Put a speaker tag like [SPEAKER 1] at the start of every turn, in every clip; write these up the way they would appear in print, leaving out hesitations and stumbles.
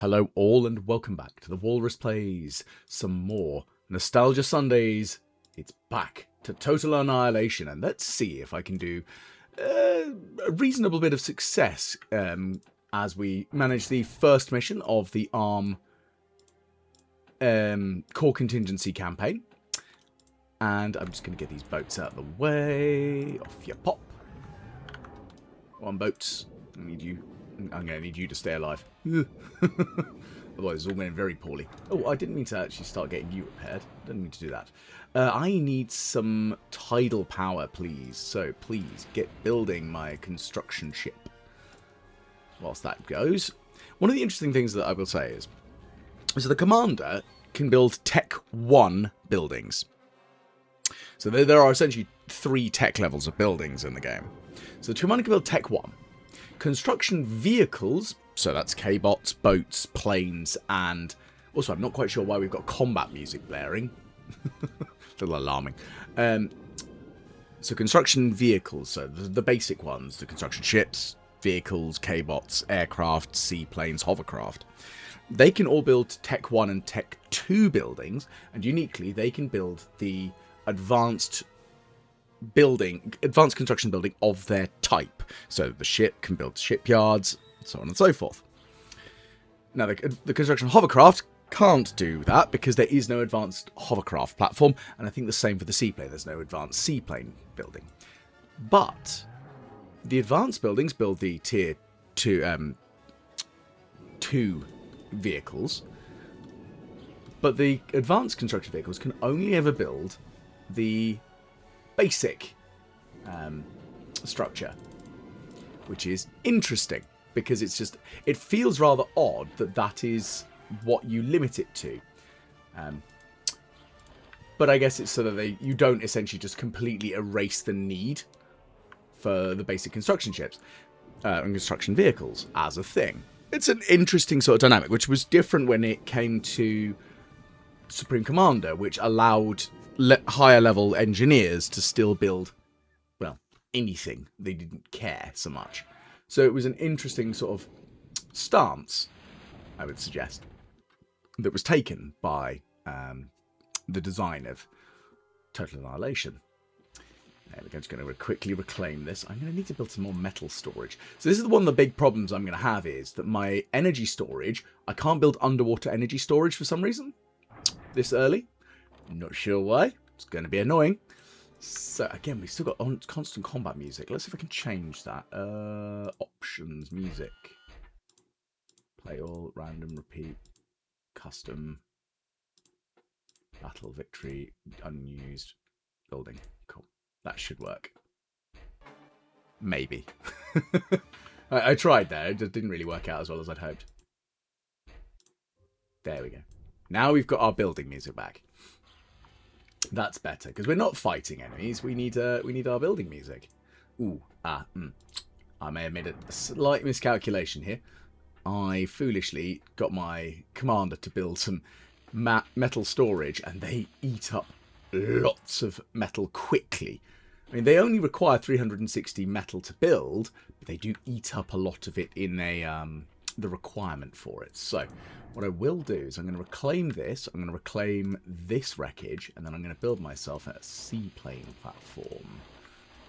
[SPEAKER 1] Hello all and welcome back to the Walrus Plays some more Nostalgia Sundays. It's back to Total Annihilation, and let's see if I can do a reasonable bit of success as we manage the first mission of the Arm Core Contingency Campaign. And I'm just going to get these boats out of the way. Off you pop. One boat. I need you. I'm going to need you to stay alive. Otherwise, it's all going very poorly. Oh, I didn't mean to actually start getting you repaired. Didn't mean to do that. I need some tidal power, please. So, please, get building my construction ship. Whilst that goes. One of the interesting things that I will say is the commander can build Tech 1 buildings. So there are essentially 3 tech levels of buildings in the game. So the commander can build Tech 1. Construction vehicles, so that's K-bots, boats, planes, and also I'm not quite sure why we've got combat music blaring. A little alarming. So construction vehicles, so the basic ones, the construction ships, vehicles, K-bots, aircraft, seaplanes, hovercraft. They can all build Tech 1 and Tech 2 buildings, and uniquely they can build the advanced construction building of their type. So the ship can build shipyards, so on and so forth. Now the construction hovercraft can't do that because there is no advanced hovercraft platform, and I think the same for the seaplane. There's no advanced seaplane building. But the advanced buildings build the tier 2 vehicles, but the advanced construction vehicles can only ever build the basic structure, which is interesting because it feels rather odd that is what you limit it to. But I guess it's so that you don't essentially just completely erase the need for the basic construction ships and construction vehicles as a thing. It's an interesting sort of dynamic, which was different when it came to Supreme Commander, which allowed higher level engineers to still build, well, anything. They didn't care so much. So it was an interesting sort of stance, I would suggest, that was taken by the design of Total Annihilation. There we go. Just going to quickly reclaim this. I'm going to need to build some more metal storage. So this is one of the big problems I'm going to have is that my energy storage, I can't build underwater energy storage for some reason this early. Not sure why. It's going to be annoying. So again, we've still got constant combat music. Let's see if I can change that. Options, music. Play all, random, repeat, custom, battle, victory, unused, building. Cool. That should work. Maybe. I tried there. It just didn't really work out as well as I'd hoped. There we go. Now we've got our building music back. That's better, because we're not fighting enemies. We need our building music. I may have made a slight miscalculation here. I foolishly got my commander to build some metal storage, and they eat up lots of metal quickly. I mean, they only require 360 metal to build, but they do eat up a lot of it in the requirement for it. So what I will do is I'm going to reclaim this, I'm going to reclaim this wreckage, and then I'm going to build myself a seaplane platform,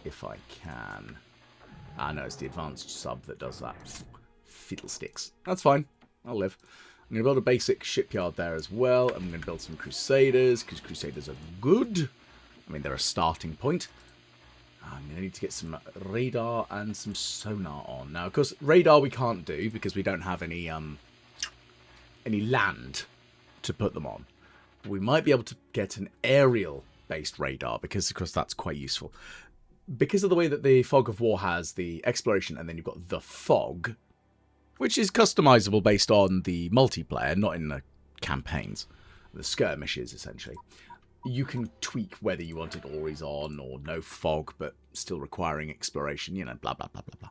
[SPEAKER 1] if I can. No, it's the advanced sub that does that. Fiddlesticks. That's fine. I'll live. I'm going to build a basic shipyard there as well. I'm going to build some Crusaders, because Crusaders are good. I mean, they're a starting point. I'm going to need to get some radar and some sonar on. Now, of course, radar we can't do because we don't have any land to put them on. We might be able to get an aerial-based radar because, of course, that's quite useful. Because of the way that the Fog of War has the exploration and then you've got the fog, which is customizable based on the multiplayer, not in the campaigns, the skirmishes, essentially. You can tweak whether you want it always on or no fog, but still requiring exploration, you know, blah, blah, blah, blah, blah.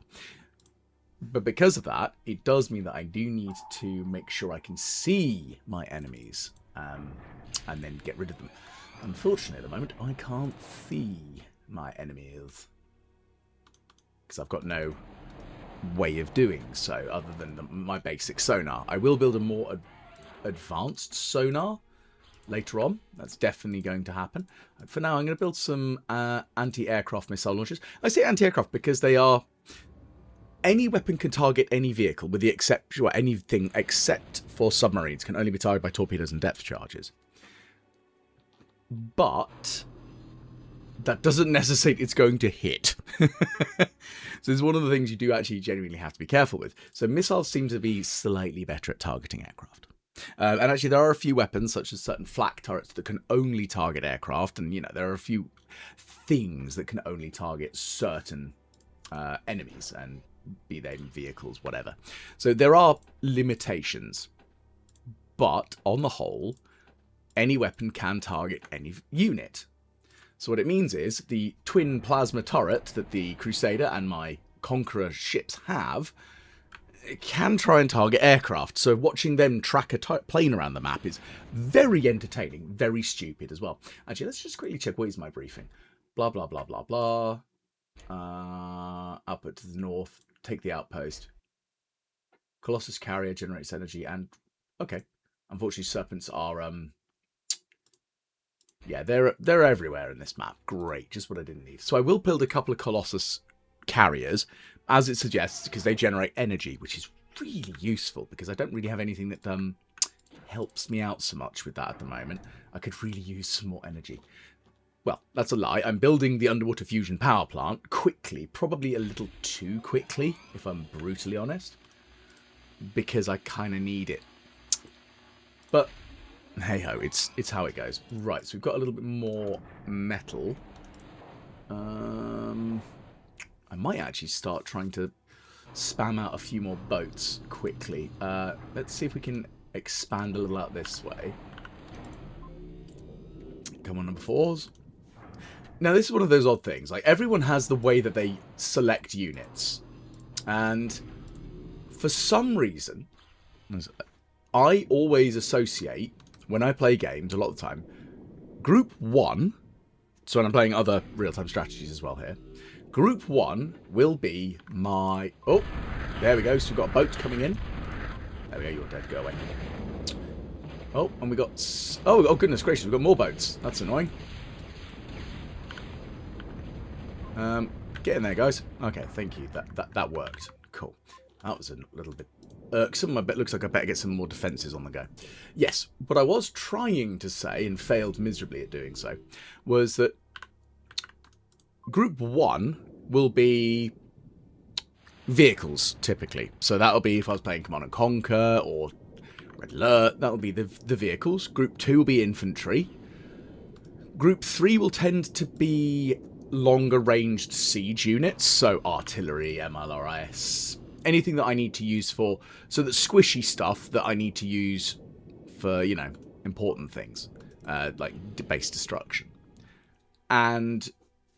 [SPEAKER 1] But because of that, it does mean that I do need to make sure I can see my enemies and then get rid of them. Unfortunately, at the moment, I can't see my enemies because I've got no way of doing so, other than my basic sonar. I will build a more advanced sonar later on. That's definitely going to happen. For now, I'm going to build some anti-aircraft missile launchers. I say anti-aircraft because they are... Any weapon can target any vehicle, with the exception, or anything except for submarines can only be targeted by torpedoes and depth charges. But that doesn't necessitate it's going to hit. So it's one of the things you do actually genuinely have to be careful with. So missiles seem to be slightly better at targeting aircraft. And actually there are a few weapons, such as certain flak turrets, that can only target aircraft. And, you know, there are a few things that can only target certain enemies, and be they vehicles, whatever. So there are limitations. But on the whole, any weapon can target any unit. So what it means is the twin plasma turret that the Crusader and my Conqueror ships have can try and target aircraft. So watching them track a plane around the map is very entertaining, very stupid as well. Actually, let's just quickly check what is my briefing. Blah, blah, blah, blah, blah. Output to the north. Take the outpost. Colossus carrier generates energy and... Okay. Unfortunately, serpents are... Yeah, they're everywhere in this map. Great, just what I didn't need. So I will build a couple of Colossus carriers, as it suggests, because they generate energy, which is really useful, because I don't really have anything that helps me out so much with that at the moment. I could really use some more energy. Well, that's a lie. I'm building the underwater fusion power plant quickly, probably a little too quickly, if I'm brutally honest, because I kind of need it. But... hey-ho, it's how it goes. Right, so we've got a little bit more metal. I might actually start trying to spam out a few more boats quickly. Let's see if we can expand a little out this way. Come on, number 4s. Now, this is one of those odd things. Like, everyone has the way that they select units. And for some reason, I always associate... when I play games, a lot of the time, Group 1, so when I'm playing other real-time strategies as well here, Group 1 will be my... Oh, there we go. So we've got a boat coming in. There we go. You're dead. Go away. Oh, and we got... Oh, goodness gracious. We've got more boats. That's annoying. Get in there, guys. Okay, thank you. That worked. Cool. That was a little bit... irksome. I bet looks like I better get some more defences on the go. Yes, what I was trying to say, and failed miserably at doing so, was that Group 1 will be vehicles, typically. So that'll be, if I was playing Command & Conquer or Red Alert, that'll be the vehicles. Group 2 will be infantry. Group 3 will tend to be longer ranged siege units, so artillery, MLRS, anything that I need to use for... so that squishy stuff that I need to use for, you know, important things. Like base destruction. And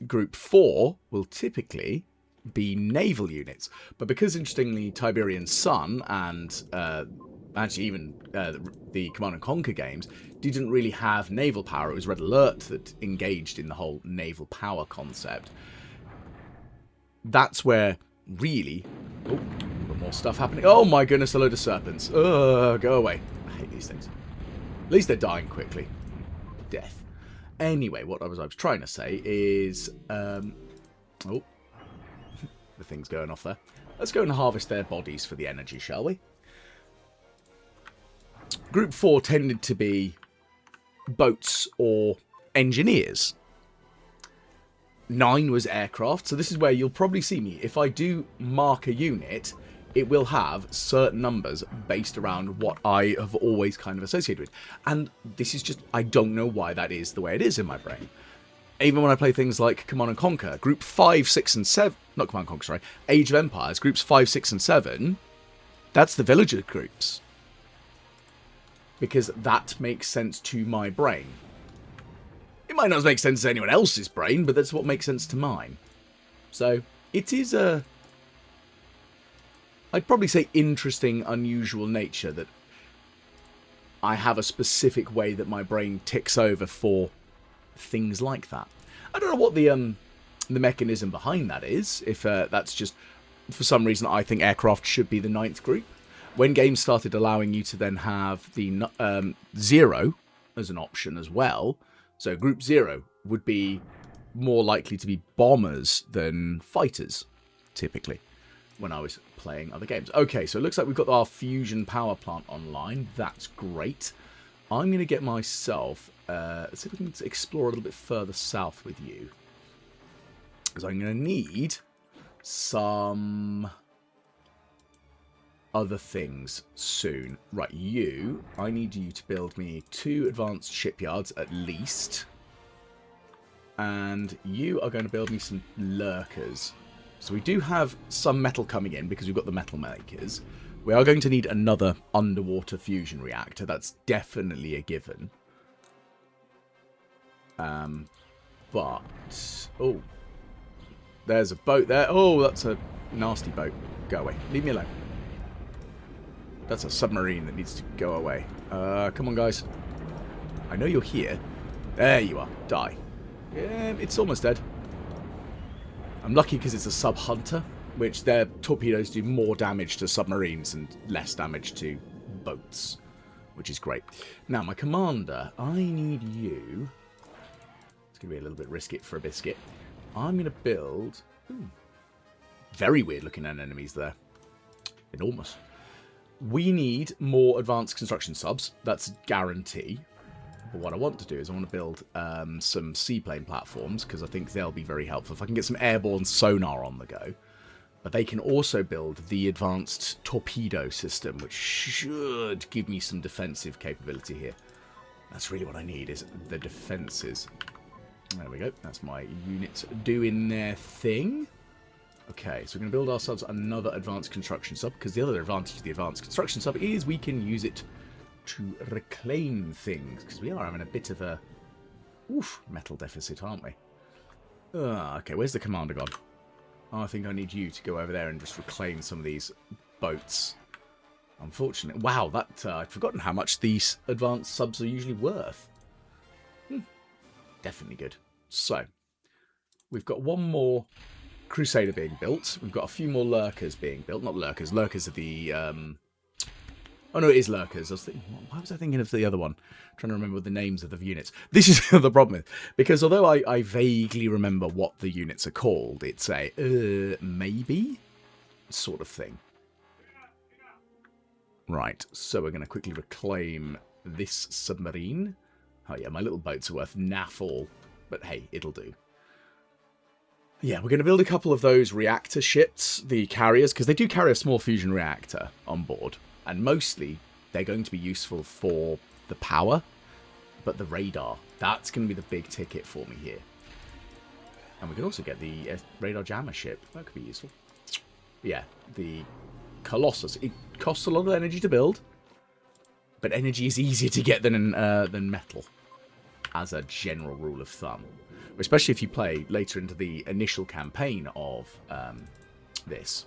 [SPEAKER 1] Group 4 will typically be naval units. But because, interestingly, Tiberian Sun and actually even the Command & Conquer games didn't really have naval power. It was Red Alert that engaged in the whole naval power concept. That's where, really... Oh, got more stuff happening. Oh my goodness, a load of serpents. Ugh, go away. I hate these things. At least they're dying quickly. Death. Anyway, what I was trying to say is... oh. The thing's going off there. Let's go and harvest their bodies for the energy, shall we? Group 4 tended to be boats or engineers. 9 was aircraft, so this is where you'll probably see me. If I do mark a unit, it will have certain numbers based around what I have always kind of associated with. And this is just, I don't know why that is the way it is in my brain. Even when I play things like Command & Conquer, Group 5, 6, and 7... Not Command & Conquer, sorry. Age of Empires, Groups 5, 6, and 7, that's the villager groups. Because that makes sense to my brain. It might not make sense to anyone else's brain, but that's what makes sense to mine. So, it is a... I'd probably say interesting, unusual nature that I have a specific way that my brain ticks over for things like that. I don't know what the mechanism behind that is, if that's just for some reason, I think aircraft should be the 9th group. When games started allowing you to then have the 0 as an option as well, so Group 0 would be more likely to be bombers than fighters, typically, when I was playing other games. Okay, so it looks like we've got our fusion power plant online. That's great. I'm going to get myself... let's see if we can explore a little bit further south with you. Because I'm going to need some other things soon. Right, I need you to build me 2 advanced shipyards at least. And you are going to build me some lurkers. So we do have some metal coming in because we've got the metal makers. We are going to need another underwater fusion reactor. That's definitely a given. But... oh. There's a boat there. Oh, that's a nasty boat. Go away. Leave me alone. That's a submarine that needs to go away. Come on, guys. I know you're here. There you are. Die. Yeah, it's almost dead. I'm lucky because it's a sub-hunter, which their torpedoes do more damage to submarines and less damage to boats, which is great. Now, my commander, I need you... it's going to be a little bit risky for a biscuit. I'm going to build... ooh, very weird-looking enemies there. Enormous. We need more advanced construction subs. That's a guarantee. But what I want to do is I want to build some seaplane platforms, because I think they'll be very helpful. If I can get some airborne sonar on the go. But they can also build the advanced torpedo system, which should give me some defensive capability here. That's really what I need, is the defences. There we go. That's my units doing their thing. Okay, so we're going to build ourselves another advanced construction sub, because the other advantage of the advanced construction sub is we can use it to reclaim things, because we are having a bit of a metal deficit, aren't we? Okay, where's the commander gone? Oh, I think I need you to go over there and just reclaim some of these boats. Unfortunately. Wow, that I'd forgotten how much these advanced subs are usually worth. Definitely good. So, we've got one more Crusader being built. We've got a few more Lurkers being built. Not Lurkers. Lurkers are the... oh, no, it is Lurkers. Why was I thinking of the other one? I'm trying to remember the names of the units. This is the problem. Because although I vaguely remember what the units are called, it's a maybe sort of thing. Right, so we're going to quickly reclaim this submarine. Oh yeah, my little boats are worth naff all. But hey, it'll do. Yeah, we're going to build a couple of those reactor ships, the carriers, because they do carry a small fusion reactor on board. And mostly, they're going to be useful for the power, but the radar, that's going to be the big ticket for me here. And we can also get the radar jammer ship. That could be useful. Yeah, the Colossus. It costs a lot of energy to build, but energy is easier to get than metal, as a general rule of thumb. Especially if you play later into the initial campaign of this.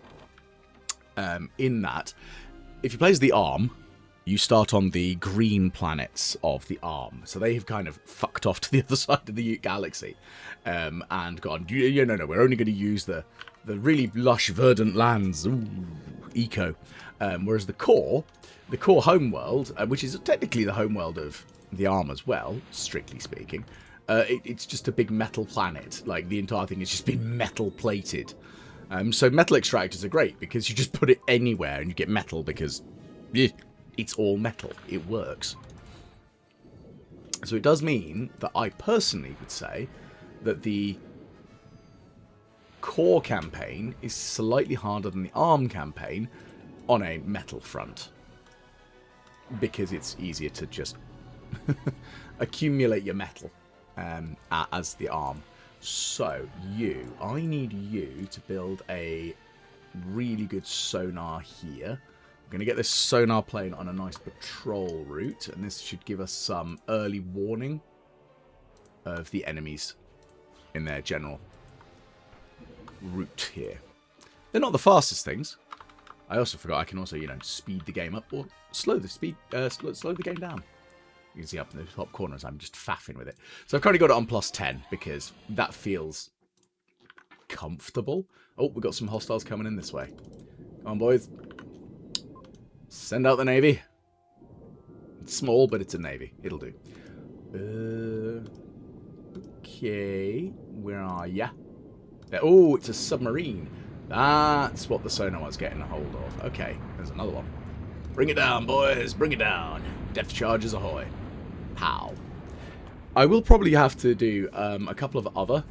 [SPEAKER 1] In that, if you play as the Arm, you start on the green planets of the Arm. So they have kind of fucked off to the other side of the galaxy. And gone, no, we're only going to use the really lush, verdant lands. Ooh, eco. Whereas the core homeworld, which is technically the homeworld of the Arm as well, strictly speaking, it's just a big metal planet. Like, the entire thing has just been metal plated. So metal extractors are great because you just put it anywhere and you get metal because it's all metal. It works. So it does mean that I personally would say that the core campaign is slightly harder than the Arm campaign on a metal front. Because it's easier to just accumulate your metal as the Arm. So, I need you to build a really good sonar here. I'm going to get this sonar plane on a nice patrol route, and this should give us some early warning of the enemies in their general route here. They're not the fastest things. I also forgot I can also, speed the game up or slow the slow the game down. You can see up in the top corners, I'm just faffing with it. So I've currently got it on +10 because that feels comfortable. Oh, we've got some hostiles coming in this way. Come on, boys. Send out the Navy. It's small, but it's a Navy. It'll do. Okay. Where are ya? Oh, it's a submarine. That's what the sonar was getting a hold of. Okay, there's another one. Bring it down, boys. Bring it down. Depth charges ahoy. Pow. I will probably have to do a couple of other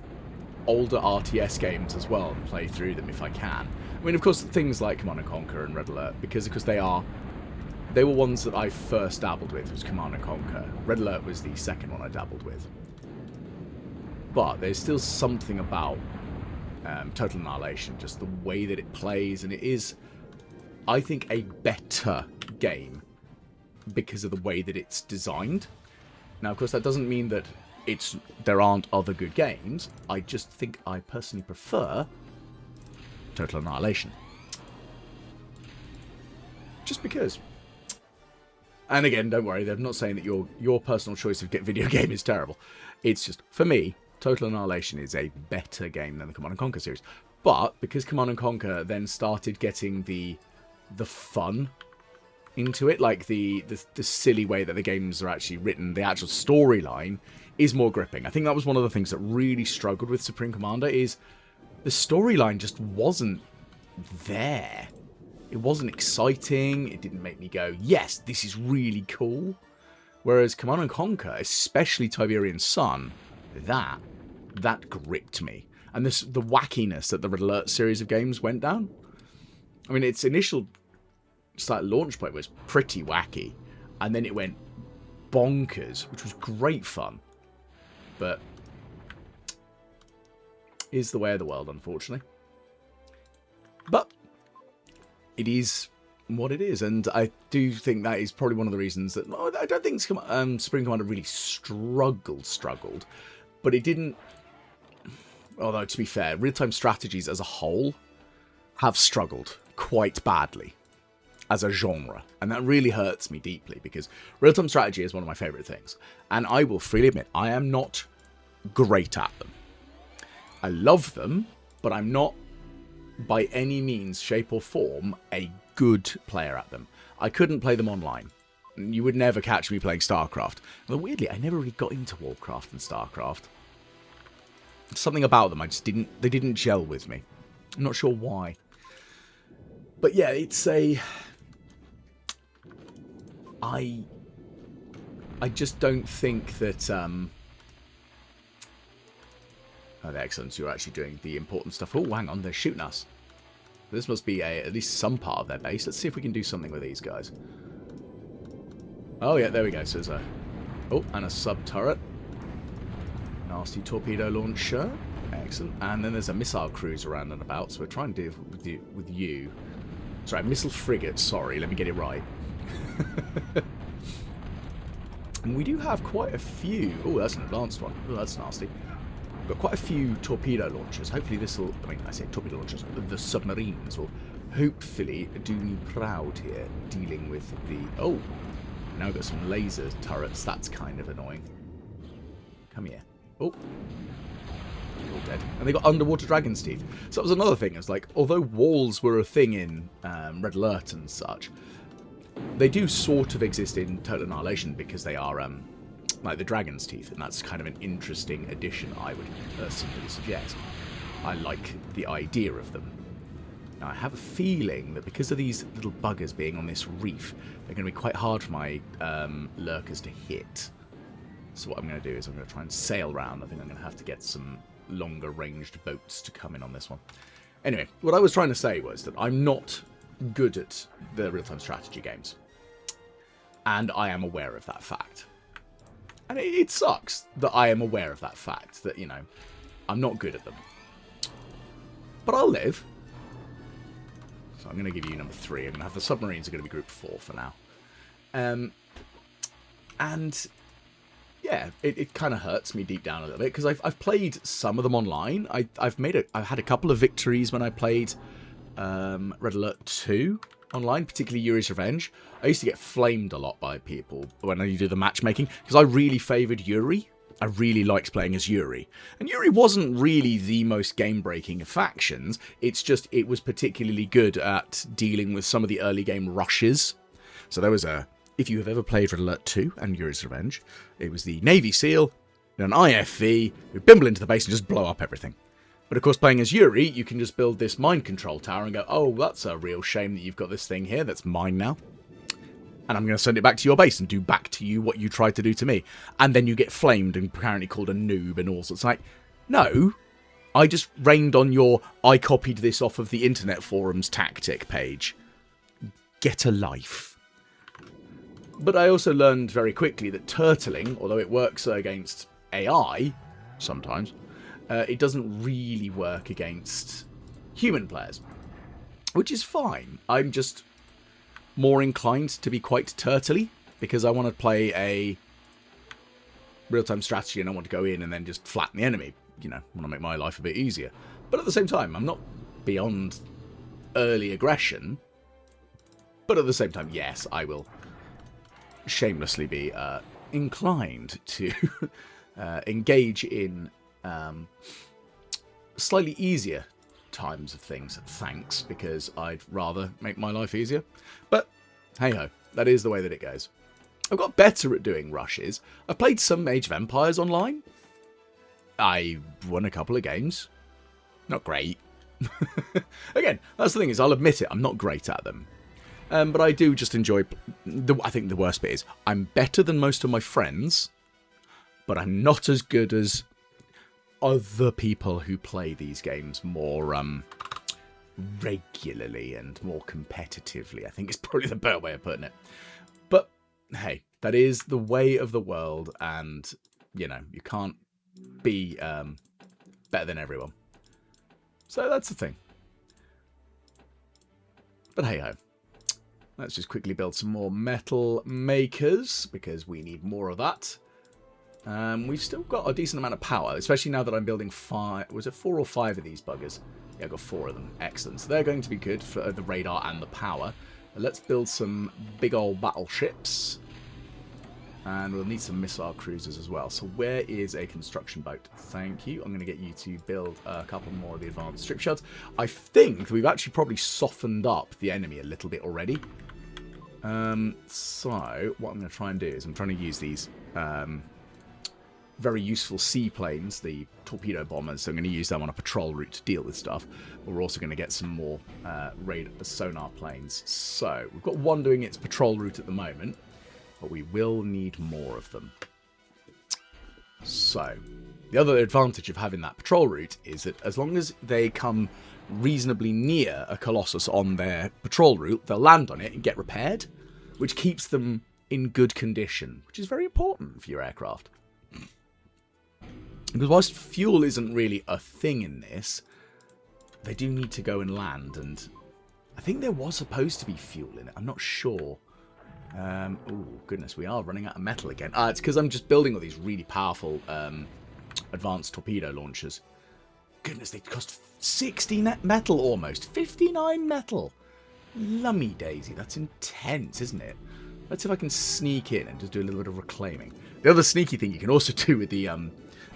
[SPEAKER 1] older RTS games as well and play through them if I can. I mean, of course, things like Command & Conquer and Red Alert, because they were ones that I first dabbled with, was Command & Conquer. Red Alert was the second one I dabbled with. But there's still something about Total Annihilation, just the way that it plays, and it is, I think, a better game because of the way that it's designed. Now, of course, that doesn't mean that there aren't other good games. I just think I personally prefer Total Annihilation. Just because. And again, don't worry, I'm not saying that your personal choice of video game is terrible. It's just, for me, Total Annihilation is a better game than the Command & Conquer series. But because Command & Conquer then started getting the fun into it, like the silly way that the games are actually written, the actual storyline is more gripping. I think that was one of the things that really struggled with Supreme Commander, is the storyline just wasn't there. It wasn't exciting. It didn't make me go, yes, this is really cool. Whereas Command & Conquer, especially Tiberian Sun, that gripped me. And the wackiness that the Red Alert series of games went down. I mean, its initial launch point was pretty wacky, and then it went bonkers, which was great fun. But is the way of the world, unfortunately. But it is what it is, and I do think that is probably one of the reasons that I don't think Supreme Commander really struggled, but it didn't. Although, to be fair, real-time strategies as a whole have struggled quite badly as a genre, and that really hurts me deeply, because real-time strategy is one of my favourite things, and I will freely admit I am not great at them. I love them, but I'm not by any means, shape or form a good player at them. I couldn't play them online. You would never catch me playing StarCraft. Although weirdly, I never really got into Warcraft and StarCraft. Something about them, they didn't gel with me. I'm not sure why. But yeah, it's I just don't think that oh, excellent, you're actually doing the important stuff. Oh, hang on, they're shooting us. This must be at least some part of their base. Let's see if we can do something with these guys. Oh yeah, there we go. So there's and a sub turret. Nasty torpedo launcher. Excellent. And then there's a missile cruiser around and about. So we're trying to deal with you. Sorry, missile frigate. Sorry, let me get it right. And we do have quite a few. Oh, that's an advanced one. Oh, that's nasty. We've got quite a few torpedo launchers. Hopefully this will, I mean, I say torpedo launchers, the submarines will hopefully do me proud here, dealing with the, oh, now we've got some laser turrets. That's kind of annoying. Come here. Oh, you're all dead. And they got underwater dragon's teeth. So that was another thing. It's like, although walls were a thing in Red Alert and such, they do sort of exist in Total Annihilation because they are like the dragon's teeth, and that's kind of an interesting addition, I would personally suggest. I like the idea of them. Now, I have a feeling that because of these little buggers being on this reef, they're going to be quite hard for my lurkers to hit. So what I'm going to do is I'm going to try and sail around. I think I'm going to have to get some longer ranged boats to come in on this one. Anyway, what I was trying to say was that I'm not good at the real-time strategy games. And I am aware of that fact. And it sucks that I am aware of that fact, that, you know, I'm not good at them. But I'll live. So I'm going to give you number 3. I'm going to have the submarines are going to be group 4 for now. And yeah, it kind of hurts me deep down a little bit, because I've played some of them online. I've had a couple of victories when I played Red Alert 2 online, particularly Yuri's Revenge. I used to get flamed a lot by people when I do the matchmaking, because I really favoured Yuri. I really liked playing as Yuri. And Yuri wasn't really the most game-breaking of factions. It's just it was particularly good at dealing with some of the early game rushes. So there was a... If you have ever played Red Alert 2 and Yuri's Revenge, it was the Navy SEAL and an IFV who bimble into the base and just blow up everything. But of course, playing as Yuri, you can just build this mind control tower and go, oh, that's a real shame that you've got this thing here that's mine now. And I'm going to send it back to your base and do back to you what you tried to do to me. And then you get flamed and apparently called a noob and all sorts. Like, no, I just rained on your I copied this off of the internet forums tactic page. Get a life. But I also learned very quickly that turtling, although it works against AI sometimes, it doesn't really work against human players. Which is fine. I'm just more inclined to be quite turtly because I want to play a real-time strategy and I want to go in and then just flatten the enemy. You know, I want to make my life a bit easier. But at the same time, I'm not beyond early aggression. But at the same time, yes, I will shamelessly be inclined to engage in slightly easier times of things, thanks, because I'd rather make my life easier. But hey-ho, that is the way that it goes. I've got better at doing rushes. I've played some Age of Empires online. I won a couple of games. Not great. Again, that's the thing, is I'll admit it, I'm not great at them. But I do just enjoy... I think the worst bit is, I'm better than most of my friends, but I'm not as good as other people who play these games more regularly and more competitively. I think is probably the better way of putting it. But hey, that is the way of the world, and you know, you can't be better than everyone. So that's the thing. But hey ho. Let's just quickly build some more metal makers, because we need more of that. We've still got a decent amount of power, especially now that I'm building 5... Was it 4 or 5 of these buggers? Yeah, I've got 4 of them. Excellent. So they're going to be good for the radar and the power. Let's build some big old battleships. And we'll need some missile cruisers as well. So where is a construction boat? Thank you. I'm going to get you to build a couple more of the advanced strip shells. I think we've actually probably softened up the enemy a little bit already. So what I'm going to try and do is I'm trying to use these very useful seaplanes, the torpedo bombers. So I'm going to use them on a patrol route to deal with stuff. We're also going to get some more sonar planes. So we've got one doing its patrol route at the moment, but we will need more of them. So the other advantage of having that patrol route is that as long as they come reasonably near a Colossus on their patrol route, they'll land on it and get repaired, which keeps them in good condition, which is very important for your aircraft. Because whilst fuel isn't really a thing in this, they do need to go and land, and I think there was supposed to be fuel in it. I'm not sure. Oh, goodness, we are running out of metal again. It's because I'm just building all these really powerful advanced torpedo launchers. Goodness, they cost 60 metal almost. 59 metal. Lummy daisy. That's intense, isn't it? Let's see if I can sneak in and just do a little bit of reclaiming. The other sneaky thing you can also do with the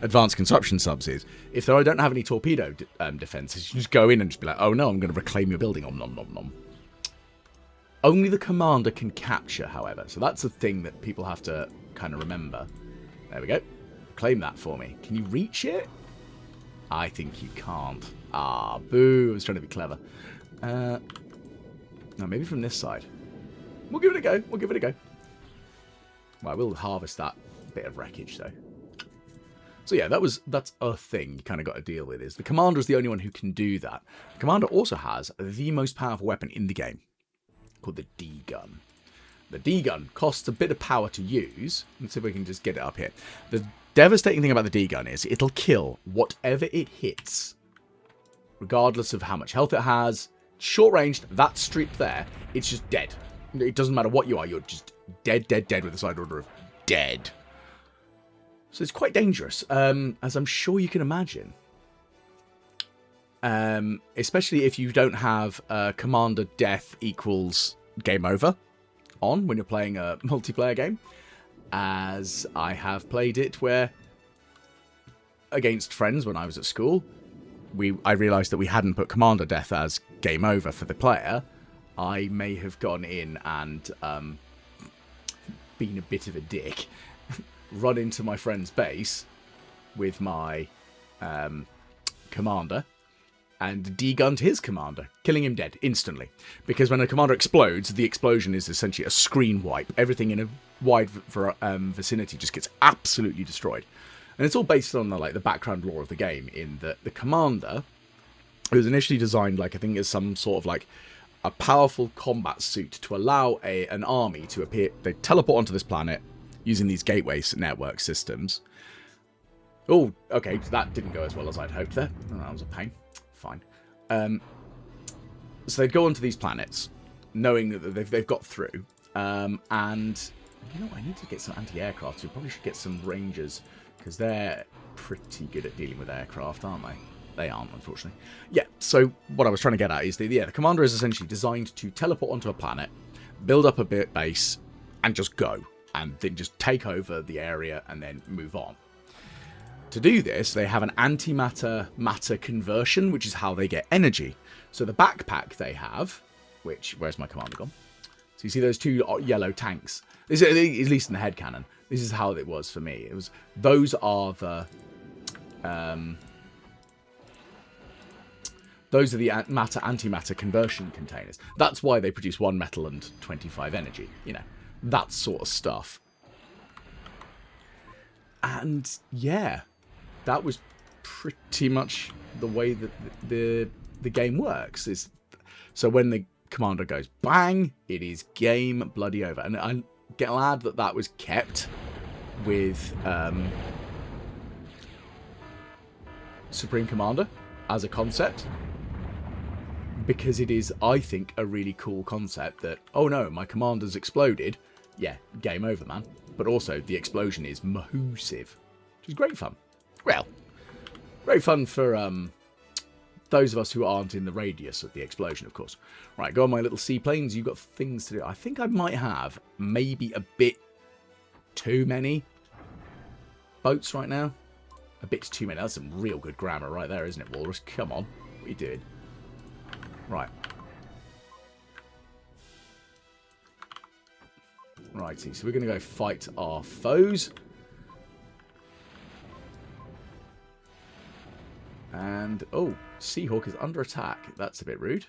[SPEAKER 1] advanced consumption subs is, if I don't have any torpedo defenses, you just go in and just be like, oh no, I'm going to reclaim your building. Om nom nom nom. Only the commander can capture, however. So that's the thing that people have to kind of remember. There we go. Claim that for me. Can you reach it? I think you can't. Ah, boo. I was trying to be clever. No, maybe from this side. We'll give it a go. We'll give it a go. Well, we'll harvest that bit of wreckage, though. So yeah, that's a thing you kind of got to deal with. Is the commander is the only one who can do that. The commander also has the most powerful weapon in the game, called the D-gun. The D-gun costs a bit of power to use. Let's see if we can just get it up here. The devastating thing about the D-gun is it'll kill whatever it hits, regardless of how much health it has. Short ranged, that strip there, it's just dead. It doesn't matter what you are, you're just dead, dead, dead with a side order of dead. So it's quite dangerous, as I'm sure you can imagine. Especially if you don't have commander death equals game over on when you're playing a multiplayer game, as I have played it where against friends when I was at school, I realised that we hadn't put commander death as game over for the player. I may have gone in and been a bit of a dick, run into my friend's base with my commander and degunned his commander, killing him dead instantly. Because when a commander explodes, the explosion is essentially a screen wipe. Everything in a wide vicinity just gets absolutely destroyed. And it's all based on the background lore of the game, in that the commander, it was initially designed like, I think, as some sort of like a powerful combat suit to allow an army to appear. They teleport onto this planet using these gateway network systems. Oh, okay, so that didn't go as well as I'd hoped there. Oh, that was a pain. Fine. So they'd go onto these planets, knowing that they've got through. And, you know, I need to get some anti-aircraft. So we probably should get some Rangers, because they're pretty good at dealing with aircraft, aren't they? They aren't, unfortunately. Yeah, so what I was trying to get at is the commander is essentially designed to teleport onto a planet, build up a base, and just go. And then just take over the area and then move on. To do this, they have an antimatter-matter conversion, which is how they get energy. So the backpack they have, which... Where's my commander gone? So you see those two yellow tanks? This, at least in the headcanon, this is how it was for me. It was... Those are the... Those are the antimatter conversion containers. That's why they produce 1 metal and 25 energy. You know, that sort of stuff. And, yeah... That was pretty much the way that the game works. So when the commander goes bang, it is game bloody over. And I'm glad that that was kept with Supreme Commander as a concept. Because it is, I think, a really cool concept that, oh no, my commander's exploded. Yeah, game over, man. But also, the explosion is massive, which is great fun. Well, great fun for those of us who aren't in the radius of the explosion, of course. Right, go on my little seaplanes. You've got things to do. I think I might have maybe a bit too many boats right now. A bit too many. That's some real good grammar right there, isn't it, Walrus? Come on. What are you doing? Right. Righty, so we're going to go fight our foes. And, oh, Seahawk is under attack. That's a bit rude.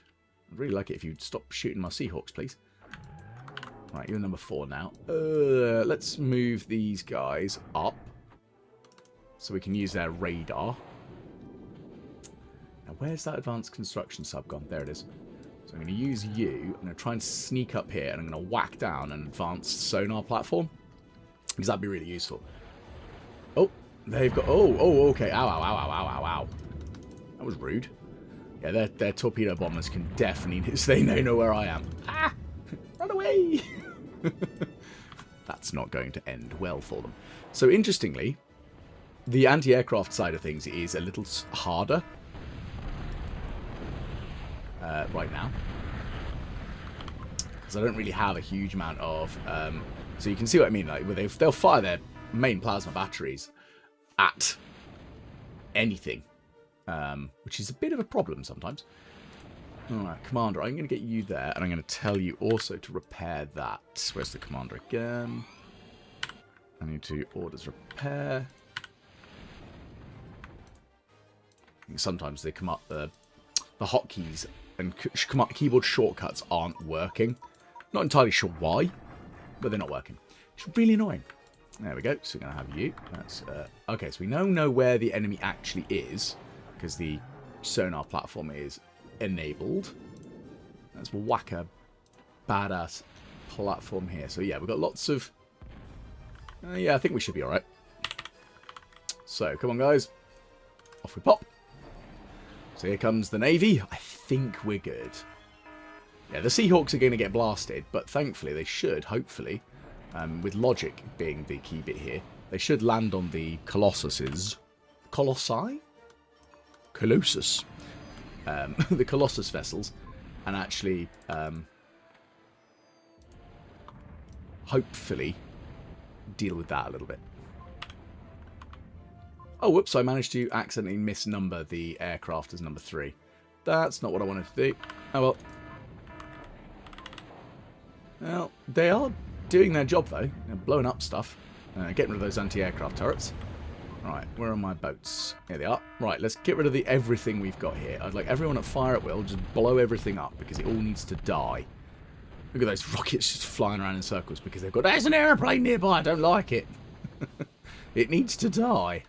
[SPEAKER 1] I'd really like it if you'd stop shooting my Seahawks, please. Right, you're number 4 now. Let's move these guys up so we can use their radar. Now, where's that advanced construction sub gone? There it is. So I'm going to use you. I'm going to try and sneak up here, and I'm going to whack down an advanced sonar platform, because that'd be really useful. Oh, they've got... Oh, okay. Ow, ow, ow, ow, ow, ow, ow. That was rude. Yeah, their torpedo bombers can definitely... They know where I am. Ah! Run away! That's not going to end well for them. So, interestingly, the anti-aircraft side of things is a little harder right now. Because I don't really have a huge amount of... so you can see what I mean. Like, they'll fire their main plasma batteries at anything. Which is a bit of a problem sometimes. Alright, Commander, I'm going to get you there, and I'm going to tell you also to repair that. Where's the Commander again? I need to orders repair. I think sometimes they come up, the hotkeys and keyboard shortcuts aren't working. Not entirely sure why, but they're not working. It's really annoying. There we go, so we're going to have you. That's okay, so we now know where the enemy actually is, because the sonar platform is enabled. Let's whack a badass platform here. So yeah, we've got lots of... yeah, I think we should be alright. So, come on guys. Off we pop. So here comes the Navy. I think we're good. Yeah, the Seahawks are going to get blasted, but thankfully they should, hopefully, with logic being the key bit here, they should land on the Colossuses. Colossi? Colossus. The Colossus vessels, and actually hopefully deal with that a little bit. Oh, whoops, I managed to accidentally misnumber the aircraft as number 3. That's not what I wanted to do. Oh, well. Well, they are doing their job, though. They're blowing up stuff. Getting rid of those anti-aircraft turrets. Right, where are my boats? Here they are. Right, let's get rid of everything we've got here. I'd like everyone at fire at will, just blow everything up, because it all needs to die. Look at those rockets just flying around in circles, because they've got, there's an aeroplane nearby, I don't like it. It needs to die.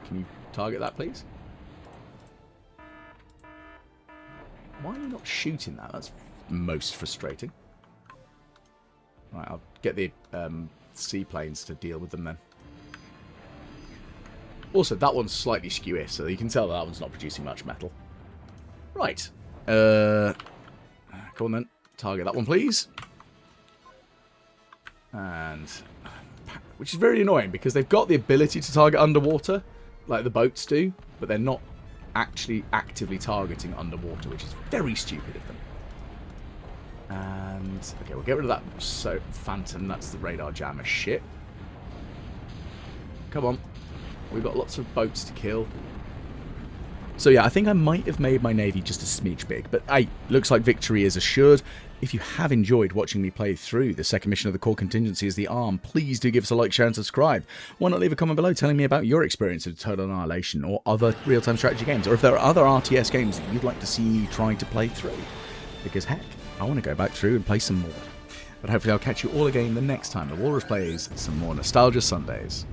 [SPEAKER 1] Can you target that, please? Why are you not shooting that? That's most frustrating. Right, I'll get the seaplanes to deal with them then. Also, that one's slightly skewish, so you can tell that one's not producing much metal. Right. Come on then. Target that one, please. And... which is very annoying, because they've got the ability to target underwater, like the boats do, but they're not actually actively targeting underwater, which is very stupid of them. And... okay, we'll get rid of that Phantom. That's the radar jammer shit. Come on. We've got lots of boats to kill. So yeah, I think I might have made my navy just a smidge big, but hey, looks like victory is assured. If you have enjoyed watching me play through the second mission of the core contingency as the Arm, please do give us a like, share and subscribe. Why not leave a comment below telling me about your experience of Total Annihilation or other real-time strategy games, or if there are other RTS games that you'd like to see me try to play through. Because heck, I want to go back through and play some more. But hopefully I'll catch you all again the next time the Walrus plays some more Nostalgia Sundays.